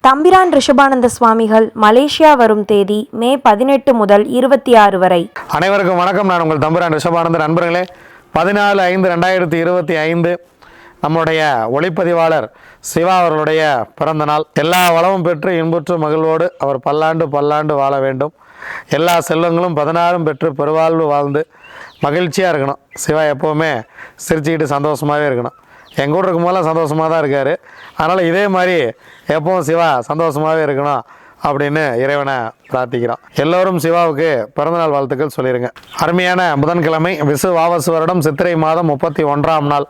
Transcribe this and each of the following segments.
தம்பிரான் ரிஷபானந்த சுவாமிகள் மலேசியா வரும் தேதி மே 18 முதல் 26 வரை. அனைவருக்கும் வணக்கம். நான் உங்கள் தம்பிரான் ரிஷபானந்த. நண்பர்களே, 14/5/2025 நம்முடைய ஒளிப்பதிவாளர் சிவா அவர்களுடைய பிறந்த நாள். எல்லா வளமும் பெற்று இன்புற்று மகிழ்வோடு அவர் பல்லாண்டு வாழ வேண்டும். எல்லா செல்வங்களும் 16 பெற்று பெருவாழ்வு வாழ்ந்து மகிழ்ச்சியாக இருக்கணும். சிவா எப்போவுமே சிரிச்சுக்கிட்டு சந்தோஷமாகவே இருக்கணும். எங்கள் கூட இருக்கும் போதெல்லாம் சந்தோஷமாக தான் இருக்கார். அதனால் இதே மாதிரி எப்பவும் சிவா சந்தோஷமாகவே இருக்கணும் அப்படின்னு இறைவனை பிரார்த்திக்கிறோம். எல்லோரும் சிவாவுக்கு பிறந்தநாள் வாழ்த்துக்கள் சொல்லிடுங்க. அருமையான புதன்கிழமை, விசு வாவசு வருடம் சித்திரை மாதம் 31ஆம் நாள்.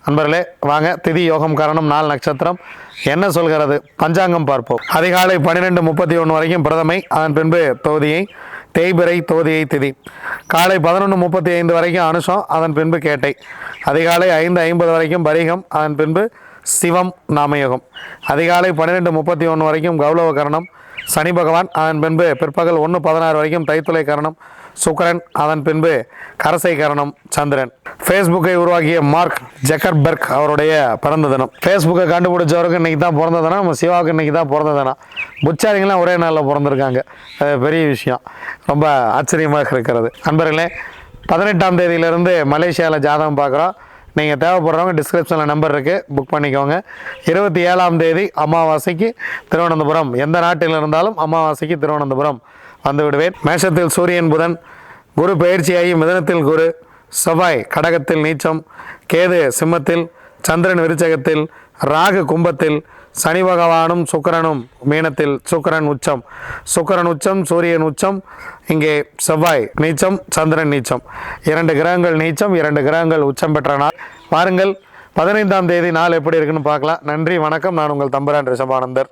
நண்பர்களே, வாங்க திதி யோகம் காரணம் நாள் நட்சத்திரம் என்ன சொல்கிறது பஞ்சாங்கம் பார்ப்போம். அதிகாலை 12:31 வரைக்கும் பிரதமை, அதன் பின்பு தோதியை, தேய்பிறை தோதியை திதி. காலை 11:35 வரைக்கும் அனுஷம், அதன் பின்பு கேட்டை. அதிகாலை 5:50 வரைக்கும் பரிகம், அதன் பின்பு சிவம் நாமயோகம். அதிகாலை 12:31 வரைக்கும் கௌலவ கரணம் சனி பகவான், அதன் பின்பு பிற்பகல் 1:16 வரைக்கும் தைத்துளை கரணம் சுக்கரன், அதன் பின்பு கரசை கரணம் சந்திரன். ஃபேஸ்புக்கை உருவாக்கிய மார்க் ஜக்கர்பர்க் அவருடைய பிறந்த தினம். ஃபேஸ்புக்கை கண்டுபிடிச்சவருக்கு இன்றைக்கி தான் பிறந்த தினம். நம்ம சிவாவுக்கு இன்றைக்கி தான் பிறந்த தினம். புச்சாரிங்களாம் ஒரே நாளில் பிறந்திருக்காங்க. அது பெரிய விஷயம், ரொம்ப ஆச்சரியமாக இருக்கிறது. நண்பர்களே, 18ஆம் தேதியிலிருந்து மலேசியாவில் ஜாதகம் பார்க்குறோம். நீங்கள் தேவைப்படுறவங்க டிஸ்கிரிப்ஷனில் நம்பர் இருக்குது, புக் பண்ணிக்கோங்க. 27ஆம் தேதி அமாவாசைக்கு திருவனந்தபுரம், எந்த நாட்டில் இருந்தாலும் அமாவாசைக்கு திருவனந்தபுரம் வந்து விடுவேன். மேஷத்தில் சூரியன் புதன், குரு பயிற்சியாகி மிதனத்தில் குரு, செவ்வாய் கடகத்தில் நீச்சம், கேது சிம்மத்தில், சந்திரன் விருச்சகத்தில், ராகு கும்பத்தில், சனி பகவானும் சுக்கிரனும் மீனத்தில். சுக்கிரன் உச்சம், சூரியன் உச்சம், இங்கே செவ்வாய் நீச்சம், சந்திரன் நீச்சம். 2 கிரகங்கள் நீச்சம், 2 கிரகங்கள் உச்சம் பெற்ற நாள். பாருங்கள் 15ஆம் தேதி நாள் எப்படி இருக்குன்னு பார்க்கலாம். நன்றி, வணக்கம். நான் உங்கள் தம்பிரான் ரிஷபானந்தர்.